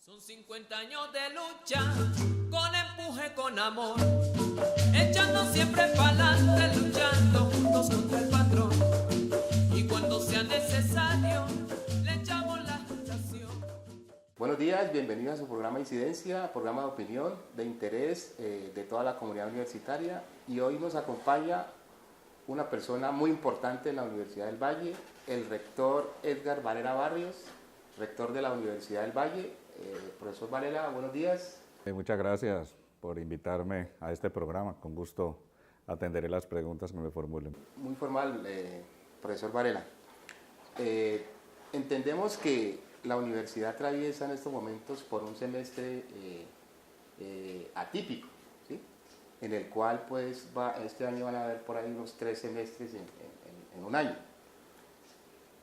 Son 50 años de lucha, con empuje, con amor, echando siempre pa'lante, luchando juntos contra el patrón. Y cuando sea necesario, le echamos la estación. Buenos días, bienvenidos a su programa Incidencia, programa de opinión, de interés de toda la comunidad universitaria. Y hoy nos acompaña una persona muy importante en la Universidad del Valle, el rector Edgar Varela Barrios, rector de la Universidad del Valle. Profesor Varela, buenos días. Muchas gracias por invitarme a este programa. Con gusto atenderé las preguntas que me formulen. Muy formal, profesor Varela. Entendemos que la universidad atraviesa en estos momentos por un semestre atípico, ¿sí? En el cual pues este año van a haber por ahí unos 3 semestres en un año.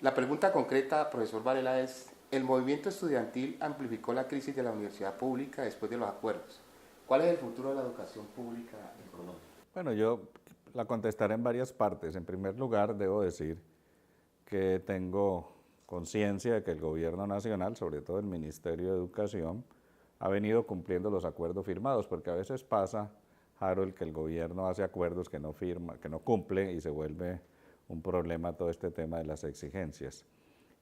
La pregunta concreta, profesor Varela, es: ¿el movimiento estudiantil amplificó la crisis de la universidad pública después de los acuerdos? ¿Cuál es el futuro de la educación pública en Colombia? Bueno, yo la contestaré en varias partes. En primer lugar, debo decir que tengo conciencia de que el gobierno nacional, sobre todo el Ministerio de Educación, ha venido cumpliendo los acuerdos firmados, porque a veces pasa, Harold, que el gobierno hace acuerdos que no firma, que no cumple, y se vuelve un problema todo este tema de las exigencias.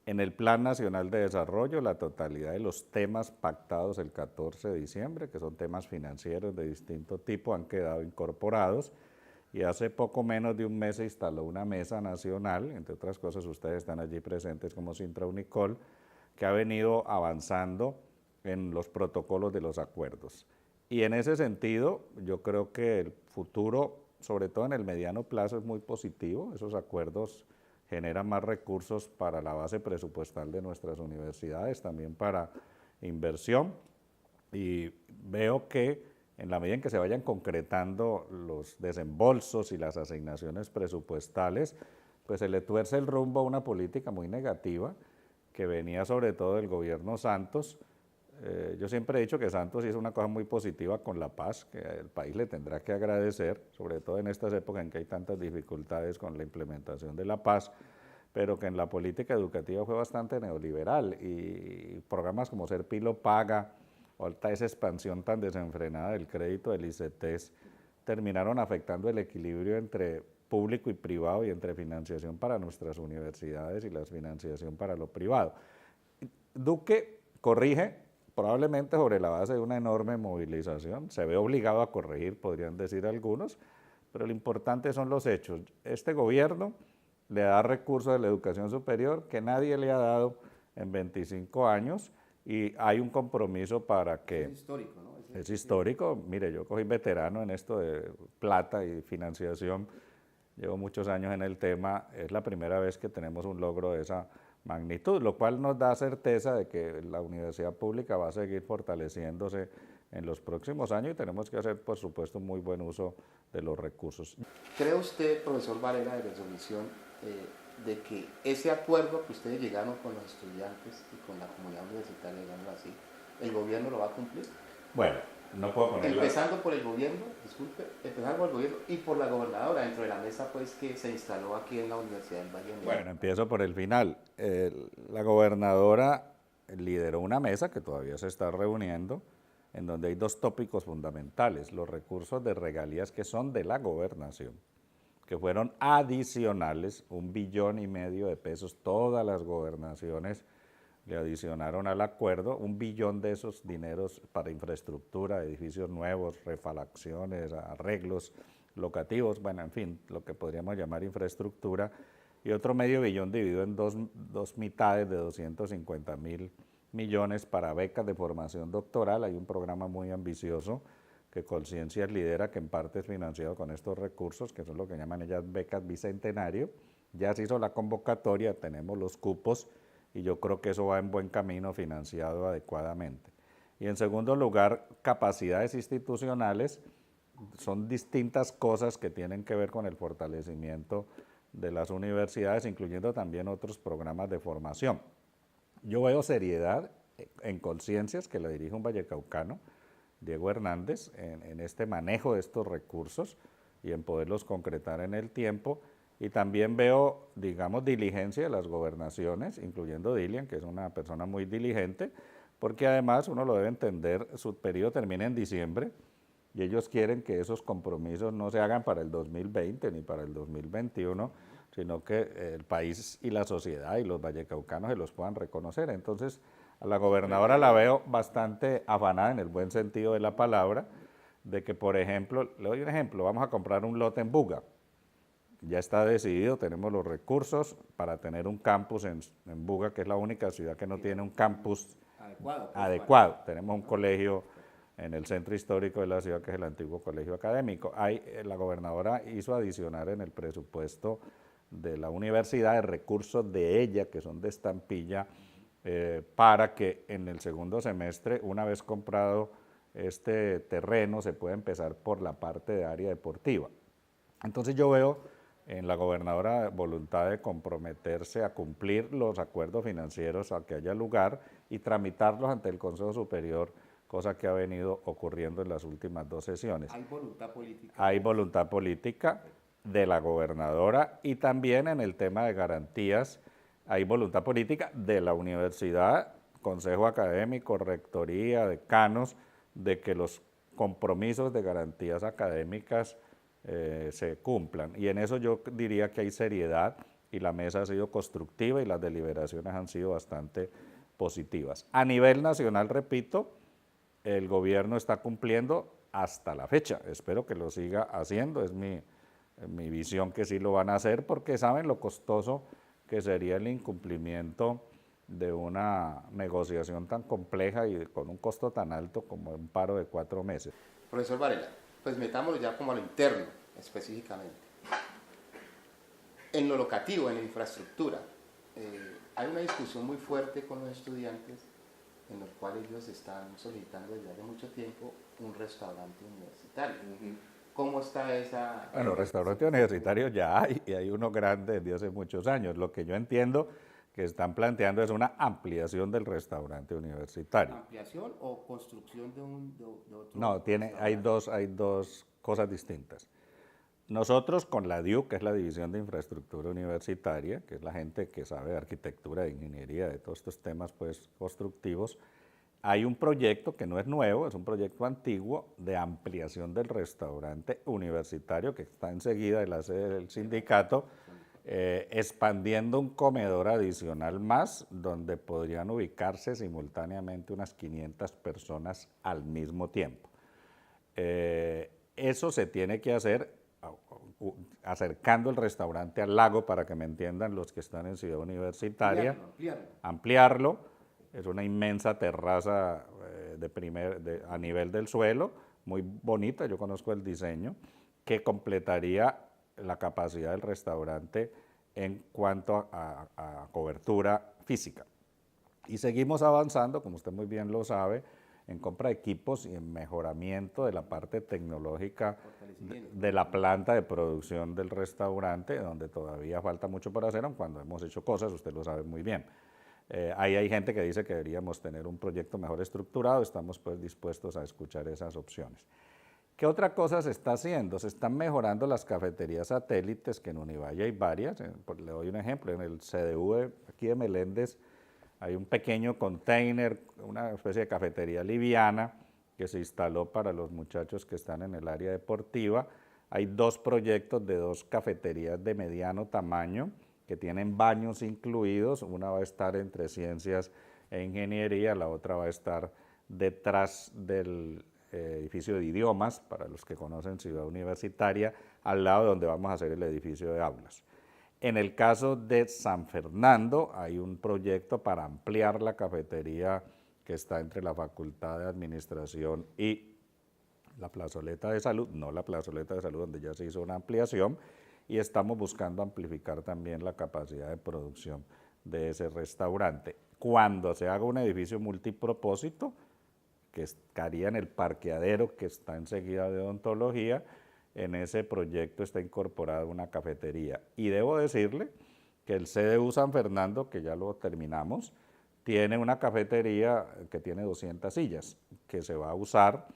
En el Plan Nacional de Desarrollo, la totalidad de los temas pactados el 14 de diciembre, que son temas financieros de distinto tipo, han quedado incorporados, y hace poco menos de un mes se instaló una mesa nacional, entre otras cosas ustedes están allí presentes como Sintra Unicol, que ha venido avanzando en los protocolos de los acuerdos. Y en ese sentido, yo creo que el futuro, sobre todo en el mediano plazo, es muy positivo. Esos acuerdos generan más recursos para la base presupuestal de nuestras universidades, también para inversión, y veo que en la medida en que se vayan concretando los desembolsos y las asignaciones presupuestales, pues se le tuerce el rumbo a una política muy negativa que venía sobre todo del gobierno Santos. Yo siempre he dicho que Santos hizo una cosa muy positiva con la paz, que el país le tendrá que agradecer, sobre todo en estas épocas en que hay tantas dificultades con la implementación de la paz, pero que en la política educativa fue bastante neoliberal, y programas como Ser Pilo Paga, o esa expansión tan desenfrenada del crédito del ICETEX, terminaron afectando el equilibrio entre público y privado, y entre financiación para nuestras universidades y la financiación para lo privado. Duque corrige, probablemente sobre la base de una enorme movilización, se ve obligado a corregir, podrían decir algunos, pero lo importante son los hechos. Este gobierno le da recursos de la educación superior que nadie le ha dado en 25 años, y hay un compromiso para que... Es histórico, ¿no? Es histórico. Mire, yo cogí veterano en esto de plata y financiación, llevo muchos años en el tema, es la primera vez que tenemos un logro de esa magnitud, lo cual nos da certeza de que la universidad pública va a seguir fortaleciéndose en los próximos años, y tenemos que hacer, por supuesto, muy buen uso de los recursos. ¿Cree usted, profesor Varela, de resolución, de que ese acuerdo que ustedes llegaron con los estudiantes y con la comunidad universitaria, digámoslo así, el gobierno lo va a cumplir? Bueno, no puedo ponerlo. Empezando por el gobierno, disculpe, empezando por el gobierno y por la gobernadora, dentro de la mesa pues que se instaló aquí en la Universidad del Valle. Bueno, empiezo por el final. La gobernadora lideró una mesa que todavía se está reuniendo, en donde hay 2 tópicos fundamentales: los recursos de regalías que son de la gobernación, que fueron adicionales, 1,5 billones de pesos, todas las gobernaciones le adicionaron al acuerdo 1 billón de esos dineros para infraestructura, edificios nuevos, refacciones, arreglos locativos, bueno, en fin, lo que podríamos llamar infraestructura, y otro medio billón dividido en dos mitades de 250.000 millones para becas de formación doctoral. Hay un programa muy ambicioso que Colciencias lidera, que en parte es financiado con estos recursos, que son lo que llaman ellas becas bicentenario. Ya se hizo la convocatoria, tenemos los cupos, y yo creo que eso va en buen camino, financiado adecuadamente. Y en segundo lugar, capacidades institucionales. Son distintas cosas que tienen que ver con el fortalecimiento de las universidades, incluyendo también otros programas de formación. Yo veo seriedad en Colciencias, que la dirige un vallecaucano, Diego Hernández, en este manejo de estos recursos y en poderlos concretar en el tiempo. Y también veo, digamos, diligencia de las gobernaciones, incluyendo Dilian, que es una persona muy diligente, porque además uno lo debe entender, su periodo termina en diciembre y ellos quieren que esos compromisos no se hagan para el 2020 ni para el 2021, sino que el país y la sociedad y los vallecaucanos se los puedan reconocer. Entonces, a la gobernadora la veo bastante afanada en el buen sentido de la palabra, de que, por ejemplo, le doy un ejemplo, vamos a comprar un lote en Buga, ya está decidido, tenemos los recursos para tener un campus en Buga, que es la única ciudad que no tiene un campus adecuado. Tenemos un colegio en el centro histórico de la ciudad, que es el antiguo colegio académico. La gobernadora hizo adicionar en el presupuesto de la universidad de recursos de ella, que son de estampilla, para que en el segundo semestre, una vez comprado este terreno, se pueda empezar por la parte de área deportiva. Entonces yo veo en la gobernadora voluntad de comprometerse a cumplir los acuerdos financieros a que haya lugar y tramitarlos ante el Consejo Superior, cosa que ha venido ocurriendo en las últimas 2 sesiones. ¿Hay voluntad política? Hay voluntad política de la gobernadora y también en el tema de garantías hay voluntad política de la universidad, consejo académico, rectoría, decanos, de que los compromisos de garantías académicas se cumplan. Y en eso yo diría que hay seriedad y la mesa ha sido constructiva y las deliberaciones han sido bastante positivas. A nivel nacional, repito, el gobierno está cumpliendo hasta la fecha. Espero que lo siga haciendo, es mi visión que sí lo van a hacer porque saben lo costoso que sería el incumplimiento de una negociación tan compleja y con un costo tan alto como un paro de 4 meses. Profesor Varela, pues metámonos ya como a lo interno específicamente. En lo locativo, en la infraestructura, hay una discusión muy fuerte con los estudiantes en los cuales ellos están solicitando desde hace mucho tiempo un restaurante universitario. ¿Cómo está esa...? Bueno, restaurante universitario ya hay, y hay uno grande desde hace muchos años. Lo que yo entiendo que están planteando es una ampliación del restaurante universitario. ¿Ampliación o construcción de otro? No, hay dos cosas distintas. Nosotros con la DIU, que es la División de Infraestructura Universitaria, que es la gente que sabe de arquitectura, de ingeniería, de todos estos temas pues, constructivos, hay un proyecto que no es nuevo, es un proyecto antiguo de ampliación del restaurante universitario que está enseguida de la sede del sindicato, expandiendo un comedor adicional más donde podrían ubicarse simultáneamente unas 500 personas al mismo tiempo. Eso se tiene que hacer acercando el restaurante al lago, para que me entiendan los que están en Ciudad Universitaria, ampliarlo. Es una inmensa terraza a nivel del suelo, muy bonita, yo conozco el diseño, que completaría la capacidad del restaurante en cuanto a cobertura física. Y seguimos avanzando, como usted muy bien lo sabe, en compra de equipos y en mejoramiento de la parte tecnológica de la planta de producción del restaurante, donde todavía falta mucho por hacer, aunque cuando hemos hecho cosas, usted lo sabe muy bien. Ahí hay gente que dice que deberíamos tener un proyecto mejor estructurado, estamos pues dispuestos a escuchar esas opciones. ¿Qué otra cosa se está haciendo? Se están mejorando las cafeterías satélites, que en Univalle hay varias. Le doy un ejemplo, en el CDU aquí de Meléndez hay un pequeño container, una especie de cafetería liviana que se instaló para los muchachos que están en el área deportiva. Hay 2 proyectos de 2 cafeterías de mediano tamaño que tienen baños incluidos. Una va a estar entre ciencias e ingeniería, la otra va a estar detrás del edificio de idiomas, para los que conocen Ciudad Universitaria, al lado donde vamos a hacer el edificio de aulas. En el caso de San Fernando hay un proyecto para ampliar la cafetería que está entre la Facultad de Administración y la plazoleta de salud, no la plazoleta de salud donde ya se hizo una ampliación, y estamos buscando amplificar también la capacidad de producción de ese restaurante. Cuando se haga un edificio multipropósito, que estaría en el parqueadero que está enseguida de odontología, en ese proyecto está incorporada una cafetería. Y debo decirle que el CDU San Fernando, que ya lo terminamos, tiene una cafetería que tiene 200 sillas, que se va a usar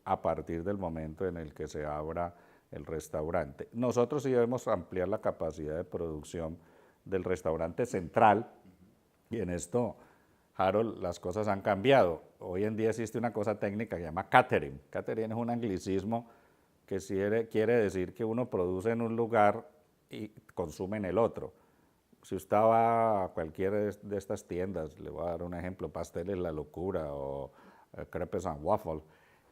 a partir del momento en el que se abra el restaurante. Nosotros sí debemos ampliar la capacidad de producción del restaurante central, y en esto Harold, las cosas han cambiado. Hoy en día existe una cosa técnica que se llama catering. Catering es un anglicismo que quiere decir que uno produce en un lugar y consume en el otro. Si usted va a cualquiera de estas tiendas, le voy a dar un ejemplo, Pasteles La Locura o Crepes and Waffle,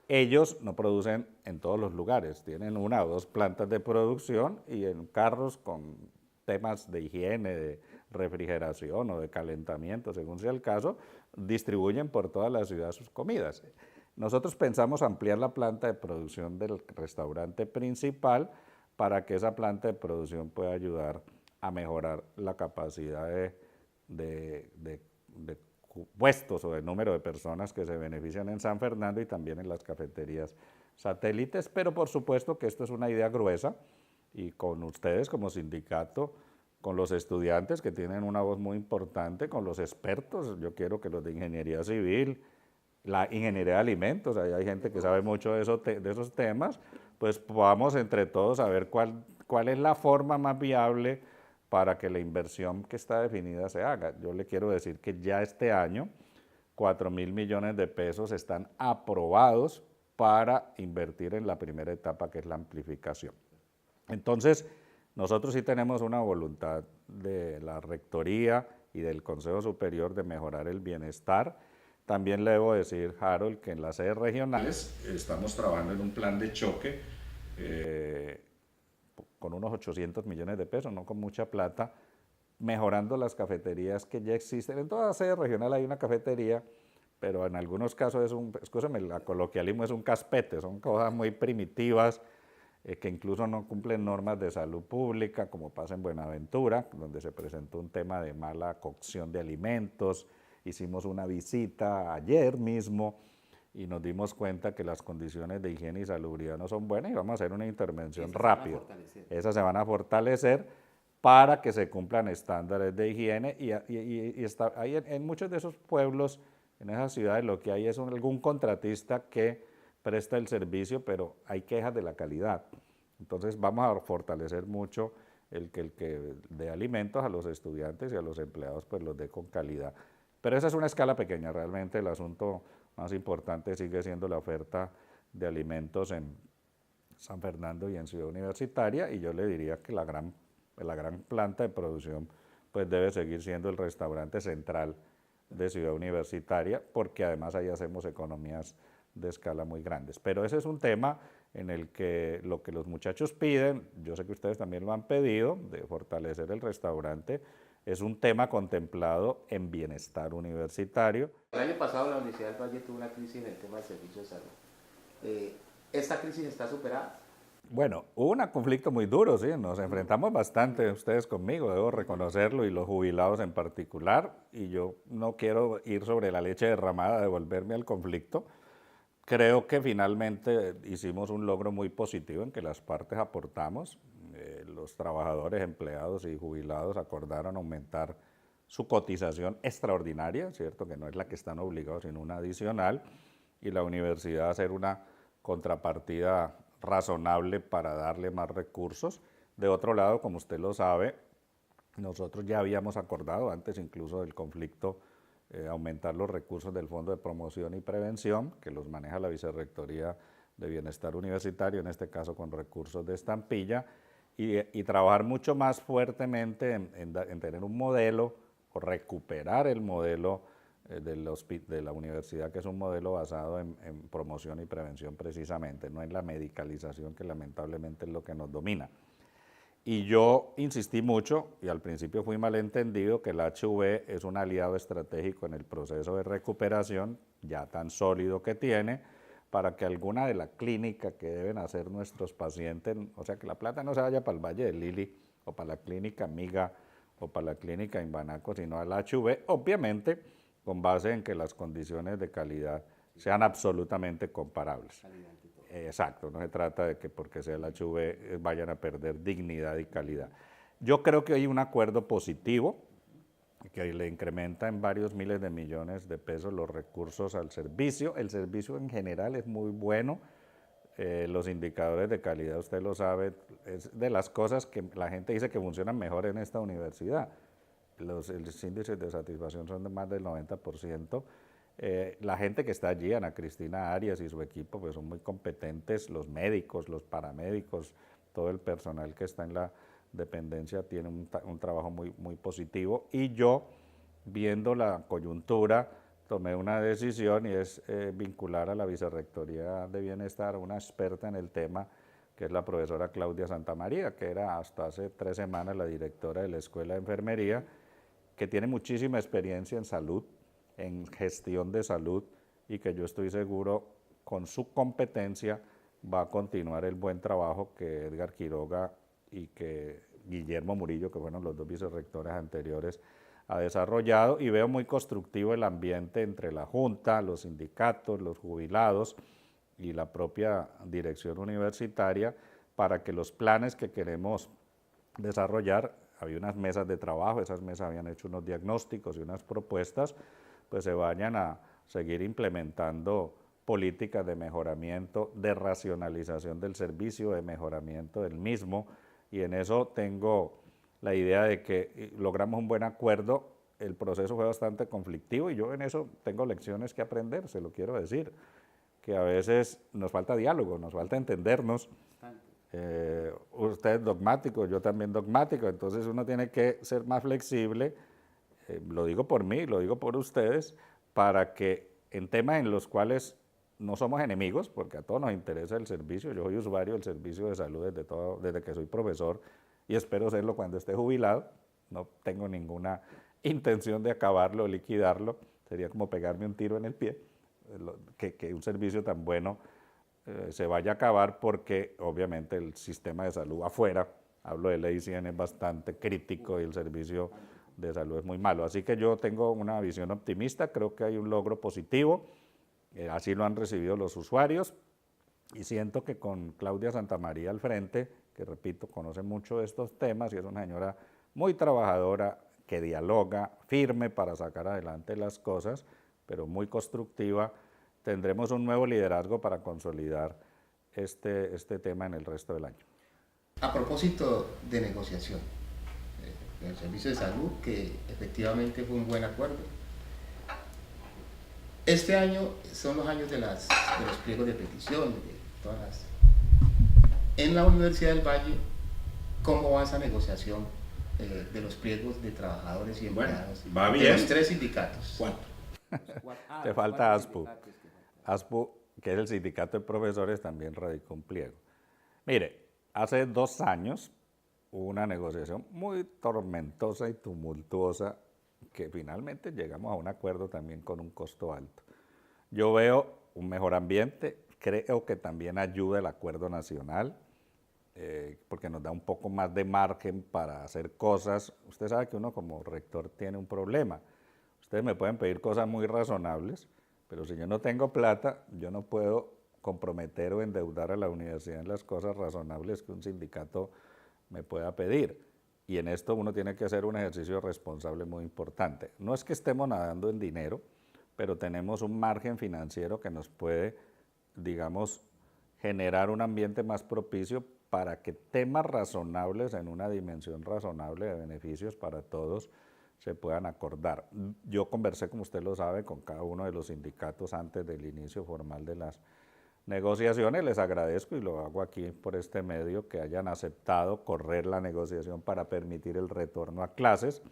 ellos no producen en todos los lugares, tienen 1 o 2 plantas de producción y en carros con temas de higiene, de refrigeración o de calentamiento, según sea el caso, distribuyen por toda la ciudad sus comidas. Nosotros pensamos ampliar la planta de producción del restaurante principal para que esa planta de producción pueda ayudar a mejorar la capacidad de puestos o de número de personas que se benefician en San Fernando y también en las cafeterías satélites, pero por supuesto que esto es una idea gruesa y con ustedes como sindicato, con los estudiantes que tienen una voz muy importante, con los expertos, yo quiero que los de ingeniería civil, la ingeniería de alimentos, ahí hay gente que sabe mucho de esos temas, pues podamos entre todos saber cuál es la forma más viable para que la inversión que está definida se haga. Yo le quiero decir que ya este año 4.000 millones de pesos están aprobados para invertir en la primera etapa, que es la amplificación. Entonces, nosotros sí tenemos una voluntad de la Rectoría y del Consejo Superior de mejorar el bienestar. También le debo decir, Harold, que en las sedes regionales estamos trabajando en un plan de choque con unos 800 millones de pesos, no con mucha plata, mejorando las cafeterías que ya existen. En toda sede regional hay una cafetería, pero en algunos casos escúchame, el coloquialismo es un caspete, son cosas muy primitivas que incluso no cumplen normas de salud pública, como pasa en Buenaventura, donde se presentó un tema de mala cocción de alimentos. Hicimos una visita ayer mismo y nos dimos cuenta que las condiciones de higiene y salubridad no son buenas y vamos a hacer una intervención rápida. Esas se van a fortalecer para que se cumplan estándares de higiene y hay en muchos de esos pueblos, en esas ciudades, lo que hay es algún contratista que presta el servicio, pero hay quejas de la calidad. Entonces vamos a fortalecer mucho el que dé alimentos a los estudiantes y a los empleados, pues los dé con calidad. Pero esa es una escala pequeña, realmente el asunto más importante sigue siendo la oferta de alimentos en San Fernando y en Ciudad Universitaria, y yo le diría que la gran planta de producción pues debe seguir siendo el restaurante central de Ciudad Universitaria, porque además ahí hacemos economías de escala muy grandes. Pero ese es un tema en el que lo que los muchachos piden, yo sé que ustedes también lo han pedido, de fortalecer el restaurante, es un tema contemplado en bienestar universitario. El año pasado la Universidad del Valle tuvo una crisis en el tema del servicio de salud. ¿Esta crisis está superada? Bueno, hubo un conflicto muy duro, sí, nos enfrentamos bastante ustedes conmigo, debo reconocerlo, y los jubilados en particular, y yo no quiero ir sobre la leche derramada, devolverme al conflicto. Creo que finalmente hicimos un logro muy positivo en que las partes aportamos. Los trabajadores, empleados y jubilados acordaron aumentar su cotización extraordinaria, ¿cierto? Que no es la que están obligados, sino una adicional, y la universidad hacer una contrapartida razonable para darle más recursos. De otro lado, como usted lo sabe, nosotros ya habíamos acordado, antes incluso del conflicto, aumentar los recursos del Fondo de Promoción y Prevención, que los maneja la Vicerrectoría de Bienestar Universitario, en este caso con recursos de estampilla, y trabajar mucho más fuertemente en tener un modelo o recuperar el modelo de la universidad, que es un modelo basado en promoción y prevención precisamente, no en la medicalización, que lamentablemente es lo que nos domina. Y yo insistí mucho, y al principio fui malentendido, que el HV es un aliado estratégico en el proceso de recuperación ya tan sólido que tiene, para que alguna de la clínica que deben hacer nuestros pacientes, o sea, que la plata no se vaya para el Valle del Lili, o para la clínica Miga, o para la clínica Imbanaco, sino al HV, obviamente con base en que las condiciones de calidad sean absolutamente comparables. Exacto, no se trata de que porque sea el HV vayan a perder dignidad y calidad. Yo creo que hay un acuerdo positivo que le incrementa en varios miles de millones de pesos los recursos al servicio. El servicio en general es muy bueno. Los indicadores de calidad, usted lo sabe, es de las cosas que la gente dice que funcionan mejor en esta universidad. los índices de satisfacción son de más del 90%. La gente que está allí, Ana Cristina Arias y su equipo, pues son muy competentes, los médicos, los paramédicos, todo el personal que está en la dependencia tiene un trabajo muy positivo, y yo, viendo la coyuntura, tomé una decisión, y es vincular a la Vicerrectoría de Bienestar a una experta en el tema, que es la profesora Claudia Santamaría, que era hasta hace 3 semanas la directora de la Escuela de Enfermería, que tiene muchísima experiencia en salud, en gestión de salud, y que yo estoy seguro con su competencia va a continuar el buen trabajo que Edgar Quiroga y que Guillermo Murillo, que fueron los 2 vicerrectores anteriores, ha desarrollado, y veo muy constructivo el ambiente entre la Junta, los sindicatos, los jubilados y la propia dirección universitaria para que los planes que queremos desarrollar, había unas mesas de trabajo, esas mesas habían hecho unos diagnósticos y unas propuestas, pues se vayan a seguir implementando políticas de mejoramiento, de racionalización del servicio, de mejoramiento del mismo, y en eso tengo la idea de que logramos un buen acuerdo. El proceso fue bastante conflictivo y yo en eso tengo lecciones que aprender, se lo quiero decir, que a veces nos falta diálogo, nos falta entendernos. Usted es dogmático, yo también dogmático, entonces uno tiene que ser más flexible, lo digo por mí, lo digo por ustedes, para que en temas en los cuales no somos enemigos, porque a todos nos interesa el servicio, yo soy usuario del servicio de salud desde que soy profesor y espero serlo cuando esté jubilado, no tengo ninguna intención de acabarlo o liquidarlo, sería como pegarme un tiro en el pie, que un servicio tan bueno se vaya a acabar, porque obviamente el sistema de salud afuera, hablo de ley 100, es bastante crítico y el servicio de salud es muy malo. Así que yo tengo una visión optimista, creo que hay un logro positivo, así lo han recibido los usuarios, y siento que con Claudia Santamaría al frente, que repito, conoce mucho de estos temas y es una señora muy trabajadora, que dialoga, firme para sacar adelante las cosas, pero muy constructiva, tendremos un nuevo liderazgo para consolidar este tema en el resto del año. A propósito de negociación, en el servicio de salud, que efectivamente fue un buen acuerdo. Este año son los años de los pliegos de petición, de todas las... En la Universidad del Valle, ¿cómo va esa negociación de los pliegos de trabajadores y empleados? Bueno, va bien. De los 3 sindicatos. 4. Te falta ASPU. ASPU, que es el sindicato de profesores, también radicó un pliego. Mire, hace 2 años hubo una negociación muy tormentosa y tumultuosa, que finalmente llegamos a un acuerdo también con un costo alto. Yo veo un mejor ambiente, creo que también ayuda el acuerdo nacional, porque nos da un poco más de margen para hacer cosas. Usted sabe que uno como rector tiene un problema. Ustedes me pueden pedir cosas muy razonables, pero si yo no tengo plata, yo no puedo comprometer o endeudar a la universidad en las cosas razonables que un sindicato me pueda pedir. Y en esto uno tiene que hacer un ejercicio responsable muy importante. No es que estemos nadando en dinero, pero tenemos un margen financiero que nos puede, digamos, generar un ambiente más propicio para que temas razonables en una dimensión razonable de beneficios para todos se puedan acordar. Yo conversé, como usted lo sabe, con cada uno de los sindicatos antes del inicio formal de las negociaciones. Les agradezco y lo hago aquí por este medio que hayan aceptado correr la negociación para permitir el retorno a clases.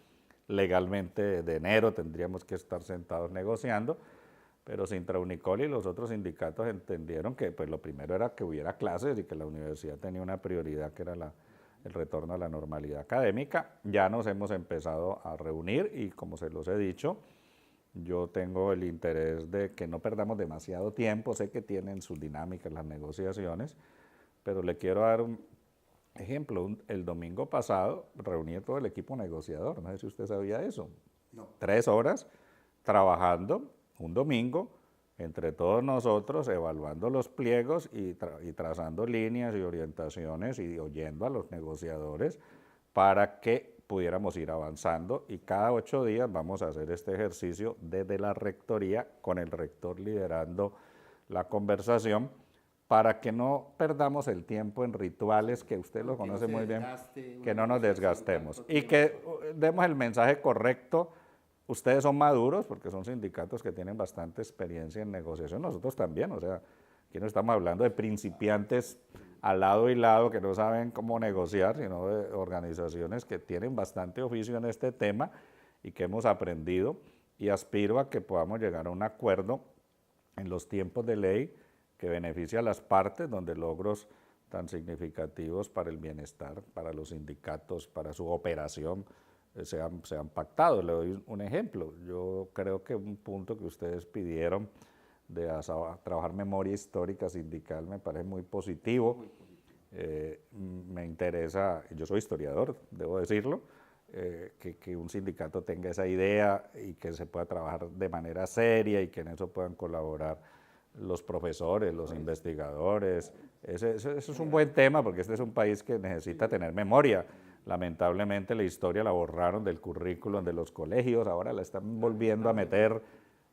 Legalmente de enero tendríamos que estar sentados negociando, pero Sintra Unicol y los otros sindicatos entendieron que pues, lo primero era que hubiera clases y que la universidad tenía una prioridad que era el retorno a la normalidad académica. Ya nos hemos empezado a reunir y como se los he dicho, yo tengo el interés de que no perdamos demasiado tiempo, sé que tienen sus dinámicas las negociaciones, pero le quiero dar un ejemplo. El domingo pasado reuní a todo el equipo negociador, no sé si usted sabía eso. No. 3 horas trabajando un domingo entre todos nosotros, evaluando los pliegos y trazando líneas y orientaciones y oyendo a los negociadores para que pudiéramos ir avanzando, y cada 8 días vamos a hacer este ejercicio desde la rectoría con el rector liderando la conversación para que no perdamos el tiempo en rituales que usted lo conoce muy bien, que no nos desgastemos y que demos el mensaje correcto. Ustedes son maduros porque son sindicatos que tienen bastante experiencia en negociación, nosotros también, o sea, aquí no estamos hablando de principiantes al lado y lado que no saben cómo negociar, sino de organizaciones que tienen bastante oficio en este tema y que hemos aprendido, y aspiro a que podamos llegar a un acuerdo en los tiempos de ley que beneficie a las partes, donde logros tan significativos para el bienestar, para los sindicatos, para su operación, sean pactados. Le doy un ejemplo. Yo creo que un punto que ustedes pidieron de trabajar memoria histórica sindical me parece muy positivo. Me interesa, yo soy historiador, debo decirlo, que un sindicato tenga esa idea y que se pueda trabajar de manera seria y que en eso puedan colaborar los profesores, los investigadores. Eso es un buen tema porque este es un país que necesita tener memoria. Lamentablemente la historia la borraron del currículum de los colegios, ahora la están volviendo a meter,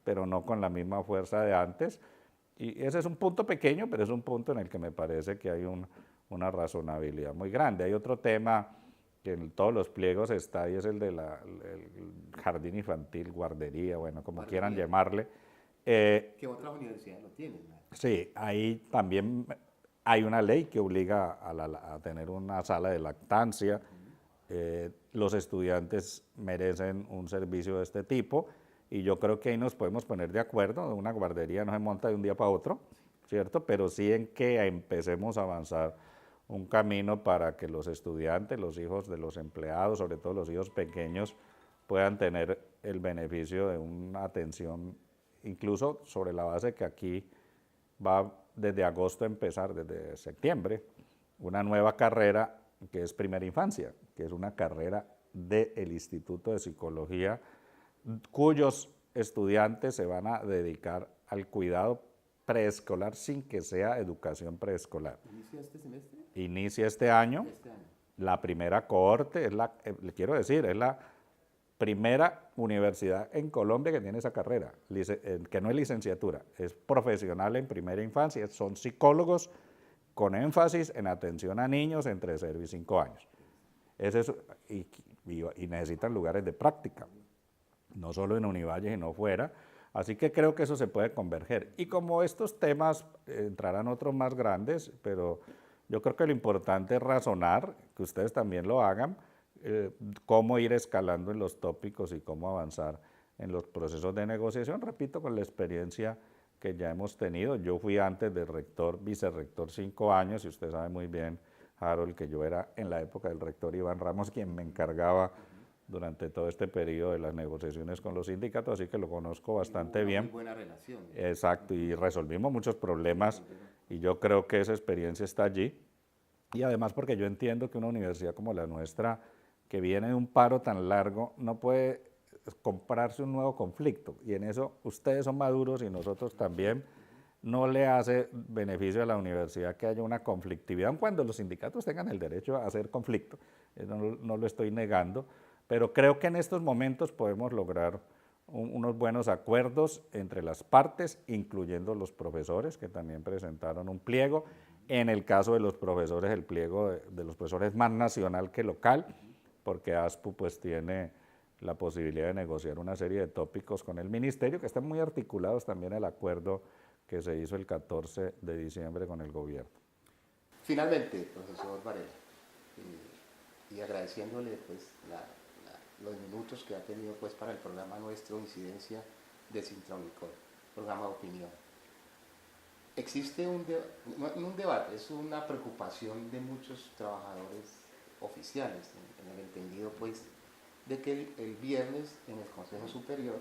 pero no con la misma fuerza de antes. Y ese es un punto pequeño, pero es un punto en el que me parece que hay una razonabilidad muy grande. Hay otro tema que en todos los pliegos está y es el del jardín infantil, guardería, bueno, como quieran llamarle. Que otras universidades lo tienen, ¿no? Sí, ahí también hay una ley que obliga a tener una sala de lactancia. Los estudiantes merecen un servicio de este tipo y yo creo que ahí nos podemos poner de acuerdo. Una guardería no se monta de un día para otro, ¿cierto? Pero sí en que empecemos a avanzar un camino para que los estudiantes, los hijos de los empleados, sobre todo los hijos pequeños, puedan tener el beneficio de una atención, incluso sobre la base que aquí va desde agosto a empezar, desde septiembre, una nueva carrera que es primera infancia, que es una carrera del Instituto de Psicología, cuyos estudiantes se van a dedicar al cuidado preescolar sin que sea educación preescolar. ¿Inicia este semestre? Inicia este año. La primera cohorte, le quiero decir, es la primera universidad en Colombia que tiene esa carrera, que no es licenciatura, es profesional en primera infancia, son psicólogos con énfasis en atención a niños entre 0 y 5 años. Y necesitan lugares de práctica, no solo en Univalle, sino fuera. Así que creo que eso se puede converger. Y como estos temas entrarán otros más grandes, pero yo creo que lo importante es razonar, que ustedes también lo hagan, cómo ir escalando en los tópicos y cómo avanzar en los procesos de negociación. Repito, con la experiencia que ya hemos tenido. Yo fui antes de rector, vicerrector 5 años, y usted sabe muy bien, Harold, que yo era en la época del rector Iván Ramos quien me encargaba durante todo este periodo de las negociaciones con los sindicatos, así que lo conozco bastante bien. Muy buena relación. Exacto, y resolvimos muchos problemas y yo creo que esa experiencia está allí. Y además porque yo entiendo que una universidad como la nuestra, que viene de un paro tan largo, no puede comprarse un nuevo conflicto. Y en eso ustedes son maduros y nosotros también. No le hace beneficio a la universidad que haya una conflictividad, aun cuando los sindicatos tengan el derecho a hacer conflicto, no lo estoy negando, pero creo que en estos momentos podemos lograr unos buenos acuerdos entre las partes, incluyendo los profesores, que también presentaron un pliego. En el caso de los profesores, el pliego de los profesores es más nacional que local, porque ASPU pues tiene la posibilidad de negociar una serie de tópicos con el ministerio, que están muy articulados también el acuerdo que se hizo el 14 de diciembre con el gobierno. Finalmente, profesor Varela, y agradeciéndole pues los minutos que ha tenido pues para el programa nuestro Incidencia de Sintraunicol, programa de opinión. Existe un debate, es una preocupación de muchos trabajadores oficiales, en el entendido pues de que el viernes en el Consejo Superior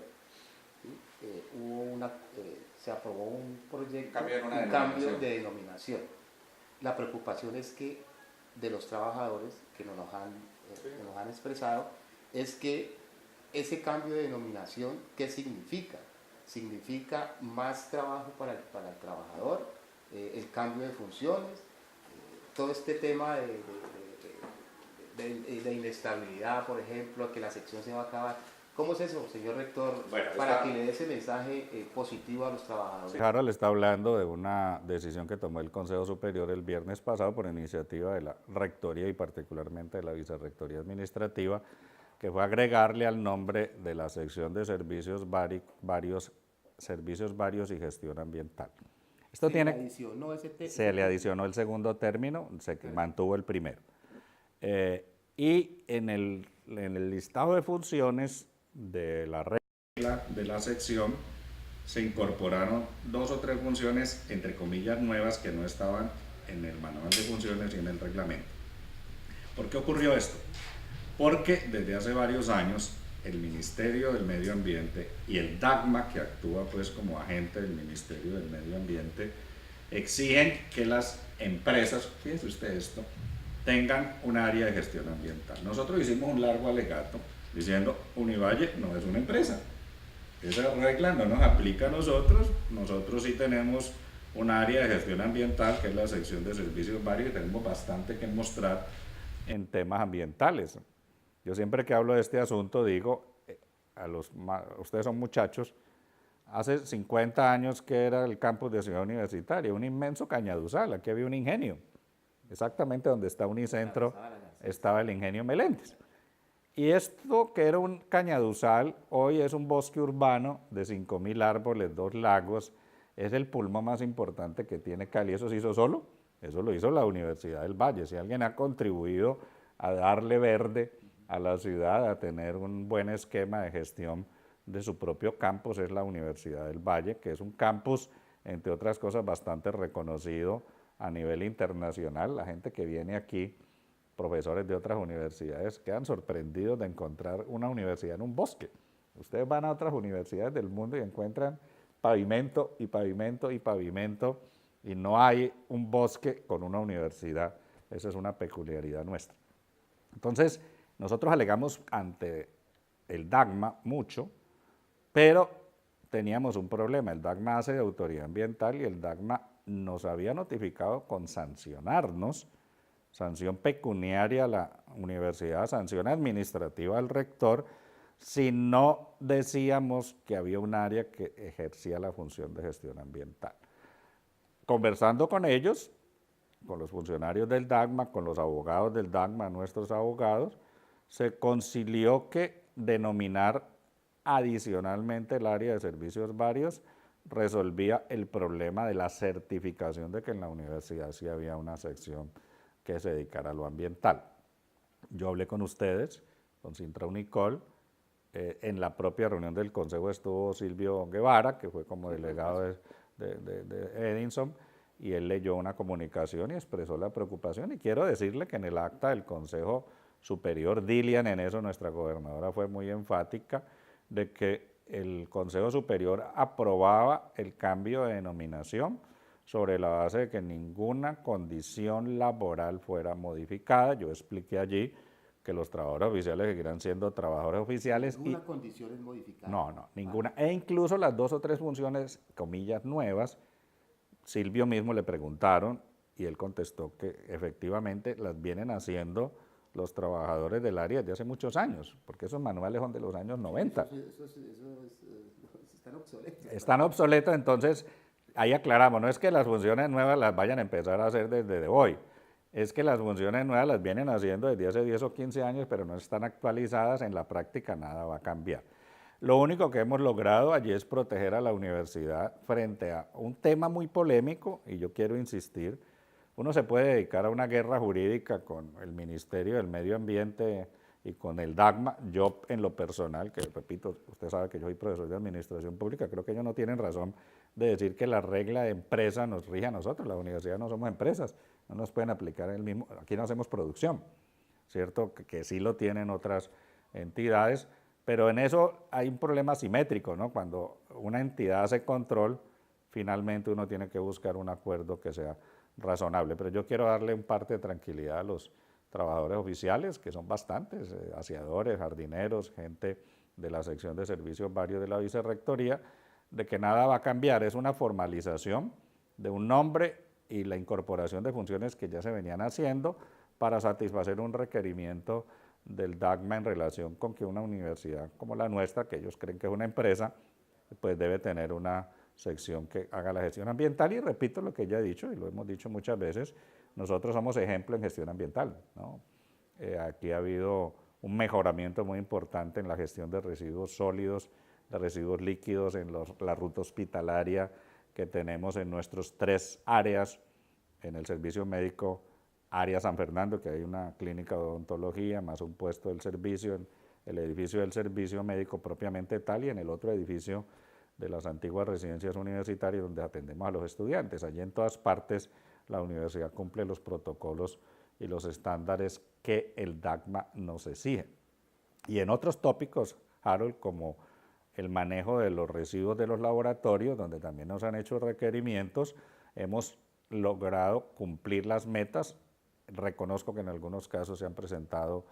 se aprobó un proyecto, un cambio de denominación. La preocupación es que de los trabajadores que nos han expresado es que ese cambio de denominación, ¿qué significa? Significa más trabajo para el trabajador, el cambio de funciones, todo este tema de inestabilidad, por ejemplo, que la sección se va a acabar. ¿Cómo es eso, señor rector, Bueno, para que le dé ese mensaje positivo a los trabajadores? Harold está hablando de una decisión que tomó el Consejo Superior el viernes pasado por iniciativa de la Rectoría y particularmente de la Vicerrectoría Administrativa, que fue agregarle al nombre de la sección de servicios varios y gestión ambiental. Esto Se tiene, le adicionó se le adicionó el segundo término, se mantuvo el primero. Y en el listado de funciones de la regla de la sección se incorporaron 2 o 3 funciones, entre comillas, nuevas que no estaban en el manual de funciones y en el reglamento. ¿Por qué ocurrió esto? Porque desde hace varios años el Ministerio del Medio Ambiente y el DACMA, que actúa pues como agente del Ministerio del Medio Ambiente, exigen que las empresas, fíjense usted esto, tengan un área de gestión ambiental. Nosotros hicimos un largo alegato diciendo Univalle no es una empresa. Esa regla no nos aplica a nosotros sí tenemos un área de gestión ambiental que es la sección de servicios varios y tenemos bastante que mostrar en temas ambientales. Yo siempre que hablo de este asunto digo, ustedes son muchachos, hace 50 años que era el campus de Ciudad Universitaria, un inmenso cañaduzal, aquí había un ingenio, exactamente donde está Unicentro estaba el ingenio Meléndez. Y esto que era un cañaduzal, hoy es un bosque urbano de 5.000 árboles, 2 lagos, es el pulmón más importante que tiene Cali. ¿Eso se hizo solo? Eso lo hizo la Universidad del Valle. Si alguien ha contribuido a darle verde a la ciudad, a tener un buen esquema de gestión de su propio campus, es la Universidad del Valle, que es un campus, entre otras cosas, bastante reconocido a nivel internacional. La gente que viene aquí, profesores de otras universidades, quedan sorprendidos de encontrar una universidad en un bosque. Ustedes van a otras universidades del mundo y encuentran pavimento y pavimento y pavimento, y no hay un bosque con una universidad. Esa es una peculiaridad nuestra. Entonces, nosotros alegamos ante el DACMA mucho, pero teníamos un problema. El DACMA hace de autoridad ambiental y el DACMA nos había notificado con sancionarnos, sanción pecuniaria a la universidad, sanción administrativa al rector, si no decíamos que había un área que ejercía la función de gestión ambiental. Conversando con ellos, con los funcionarios del DACMA, con los abogados del DACMA, nuestros abogados, se concilió que denominar adicionalmente el área de servicios varios resolvía el problema de la certificación de que en la universidad sí había una sección que se dedicara a lo ambiental. Yo hablé con ustedes, con Sintra Unicol, en la propia reunión del consejo estuvo Silvio Guevara, que fue como delegado de Edinson, y él leyó una comunicación y expresó la preocupación, y quiero decirle que en el acta del Consejo Superior, Dilian en eso, nuestra gobernadora fue muy enfática, de que el Consejo Superior aprobaba el cambio de denominación sobre la base de que ninguna condición laboral fuera modificada. Yo expliqué allí que los trabajadores oficiales seguirán siendo trabajadores oficiales. ¿Ninguna condición es modificada? No, ninguna. E incluso las 2 o 3 funciones, comillas, nuevas, Silvio mismo le preguntaron y él contestó que efectivamente las vienen haciendo los trabajadores del área desde hace muchos años, porque esos manuales son de los años 90. Están obsoletos. Están obsoletos, entonces ahí aclaramos, no es que las funciones nuevas las vayan a empezar a hacer desde hoy, es que las funciones nuevas las vienen haciendo desde hace 10 o 15 años, pero no están actualizadas, en la práctica nada va a cambiar. Lo único que hemos logrado allí es proteger a la universidad frente a un tema muy polémico, y yo quiero insistir, uno se puede dedicar a una guerra jurídica con el Ministerio del Medio Ambiente y con el DACMA. Yo en lo personal, que repito, usted sabe que yo soy profesor de Administración Pública, creo que ellos no tienen razón de decir que la regla de empresa nos rige a nosotros. La universidad no somos empresas, no nos pueden aplicar el mismo, aquí no hacemos producción, ¿cierto? Que sí lo tienen otras entidades, pero en eso hay un problema simétrico, ¿no? Cuando una entidad hace control, finalmente uno tiene que buscar un acuerdo que sea razonable. Pero yo quiero darle un parte de tranquilidad a los trabajadores oficiales, que son bastantes, aseadores, jardineros, gente de la sección de servicios varios de la vicerrectoría, de que nada va a cambiar, es una formalización de un nombre y la incorporación de funciones que ya se venían haciendo para satisfacer un requerimiento del DACMA en relación con que una universidad como la nuestra, que ellos creen que es una empresa, pues debe tener una sección que haga la gestión ambiental. Y repito lo que ya he dicho y lo hemos dicho muchas veces, nosotros somos ejemplo en gestión ambiental, ¿no? Aquí ha habido un mejoramiento muy importante en la gestión de residuos sólidos, de residuos líquidos, en la ruta hospitalaria que tenemos en nuestros 3 áreas, en el servicio médico, área San Fernando, que hay una clínica de odontología, más un puesto del servicio, en el edificio del servicio médico propiamente tal, y en el otro edificio de las antiguas residencias universitarias donde atendemos a los estudiantes. Allí en todas partes la universidad cumple los protocolos y los estándares que el DACMA nos exige. Y en otros tópicos, Harold, como el manejo de los residuos de los laboratorios, donde también nos han hecho requerimientos, hemos logrado cumplir las metas. Reconozco que en algunos casos se han presentado,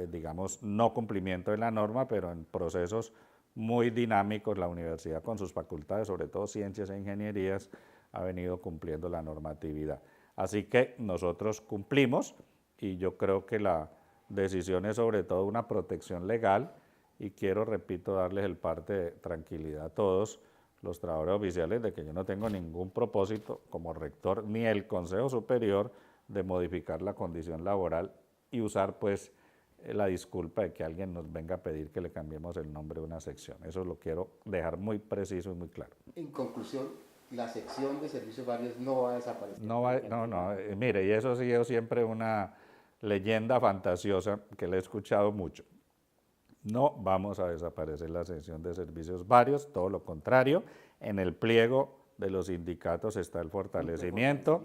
digamos, no cumplimiento de la norma, pero en procesos muy dinámicos la universidad con sus facultades, sobre todo ciencias e ingenierías, ha venido cumpliendo la normatividad. Así que nosotros cumplimos y yo creo que la decisión es sobre todo una protección legal y quiero, repito, darles el parte de tranquilidad a todos los trabajadores oficiales de que yo no tengo ningún propósito como rector ni el Consejo Superior de modificar la condición laboral y usar pues la disculpa de que alguien nos venga a pedir que le cambiemos el nombre de una sección. Eso lo quiero dejar muy preciso y muy claro. En conclusión, la sección de servicios varios no va a desaparecer. No, mire, y eso ha sido siempre una leyenda fantasiosa que le he escuchado mucho. No vamos a desaparecer la sección de servicios varios, todo lo contrario, en el pliego de los sindicatos está el fortalecimiento.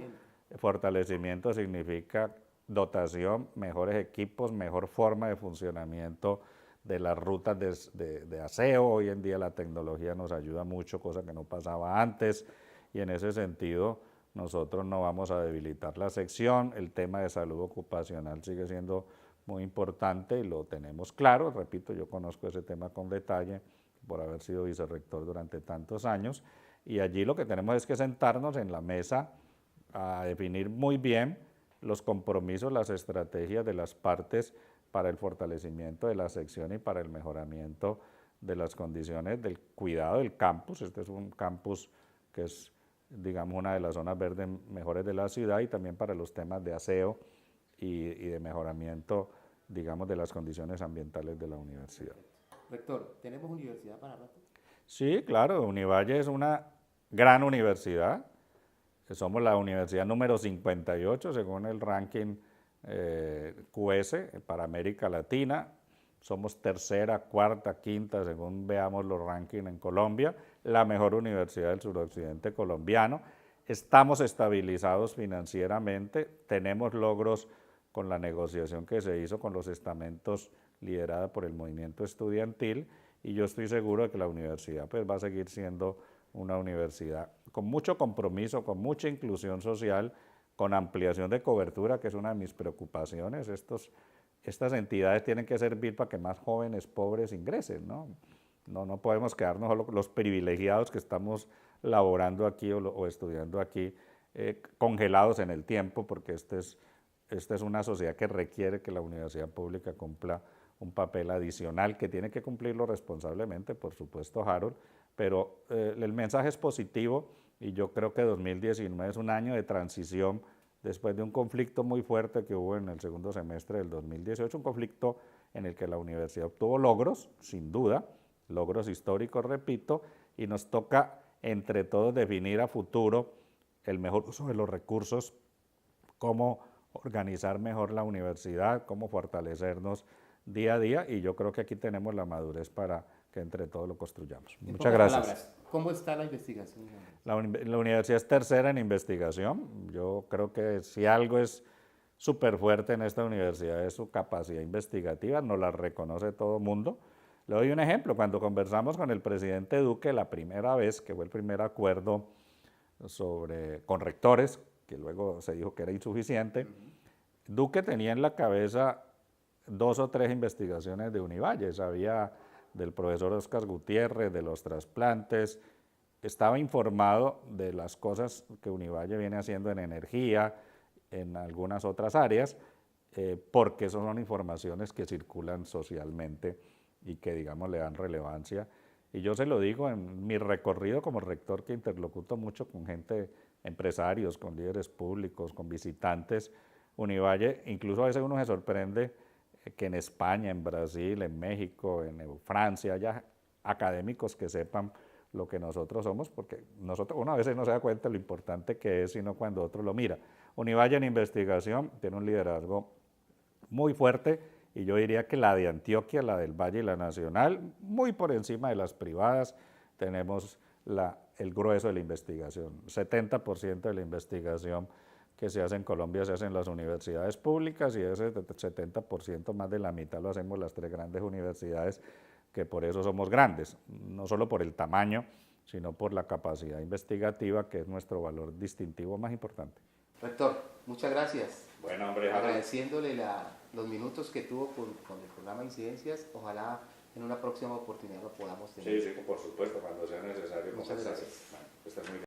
Fortalecimiento significa dotación, mejores equipos, mejor forma de funcionamiento de las rutas de aseo. Hoy en día la tecnología nos ayuda mucho, cosa que no pasaba antes, y en ese sentido nosotros no vamos a debilitar la sección. El tema de salud ocupacional sigue siendo muy importante y lo tenemos claro. Repito, yo conozco ese tema con detalle por haber sido vicerrector durante tantos años, y allí lo que tenemos es que sentarnos en la mesa a definir muy bien los compromisos, las estrategias de las partes para el fortalecimiento de la sección y para el mejoramiento de las condiciones del cuidado del campus. Este es un campus que es, digamos, una de las zonas verdes mejores de la ciudad, y también para los temas de aseo y de mejoramiento, digamos, de las condiciones ambientales de la universidad. Rector, ¿tenemos universidad para rato? Sí, claro, Univalle es una gran universidad. Somos la universidad número 58 según el ranking QS para América Latina. Somos tercera, cuarta, quinta, según veamos los rankings en Colombia, la mejor universidad del suroccidente colombiano. Estamos estabilizados financieramente, tenemos logros con la negociación que se hizo con los estamentos liderada por el movimiento estudiantil, y yo estoy seguro de que la universidad pues, va a seguir siendo una universidad con mucho compromiso, con mucha inclusión social, con ampliación de cobertura, que es una de mis preocupaciones. Estas entidades tienen que servir para que más jóvenes pobres ingresen, ¿no? No podemos quedarnos solo los privilegiados que estamos laborando aquí o estudiando aquí, congelados en el tiempo, porque esta es una sociedad que requiere que la universidad pública cumpla un papel adicional, que tiene que cumplirlo responsablemente, por supuesto, Harold, pero el mensaje es positivo, y yo creo que 2019 es un año de transición después de un conflicto muy fuerte que hubo en el segundo semestre del 2018, un conflicto en el que la universidad obtuvo logros, sin duda, logros históricos, repito, y nos toca entre todos definir a futuro el mejor uso de los recursos, cómo organizar mejor la universidad, cómo fortalecernos día a día, y yo creo que aquí tenemos la madurez para que entre todos lo construyamos. Muchas gracias. Palabras, ¿cómo está la investigación? La universidad es tercera en investigación. Yo creo que si algo es súper fuerte en esta universidad es su capacidad investigativa, nos la reconoce todo el mundo. Le doy un ejemplo, cuando conversamos con el presidente Duque la primera vez, que fue el primer acuerdo con rectores, que luego se dijo que era insuficiente, Duque tenía en la cabeza 2 o 3 investigaciones de Univalle, sabía del profesor Oscar Gutiérrez, de los trasplantes, estaba informado de las cosas que Univalle viene haciendo en energía, en algunas otras áreas, porque esas son informaciones que circulan socialmente y que, digamos, le dan relevancia. Y yo se lo digo en mi recorrido como rector, que interlocuto mucho con gente, empresarios, con líderes públicos, con visitantes. Univalle, incluso a veces uno se sorprende que en España, en Brasil, en México, en Francia, haya académicos que sepan lo que nosotros somos, porque uno a veces no se da cuenta de lo importante que es, sino cuando otro lo mira. Univalle en investigación tiene un liderazgo muy fuerte, y yo diría que la de Antioquia, la del Valle y la Nacional, muy por encima de las privadas. Tenemos el grueso de la investigación. 70% de la investigación que se hace en Colombia se hace en las universidades públicas, y ese 70%, más de la mitad, lo hacemos las 3 grandes universidades, que por eso somos grandes, no solo por el tamaño, sino por la capacidad investigativa, que es nuestro valor distintivo más importante. Rector, muchas gracias. Bueno, hombre, agradeciéndole los minutos que tuvo con el programa Incidencias. Ojalá en una próxima oportunidad lo podamos tener. Sí, por supuesto, cuando sea necesario. Muchas gracias. Bueno, está muy bien.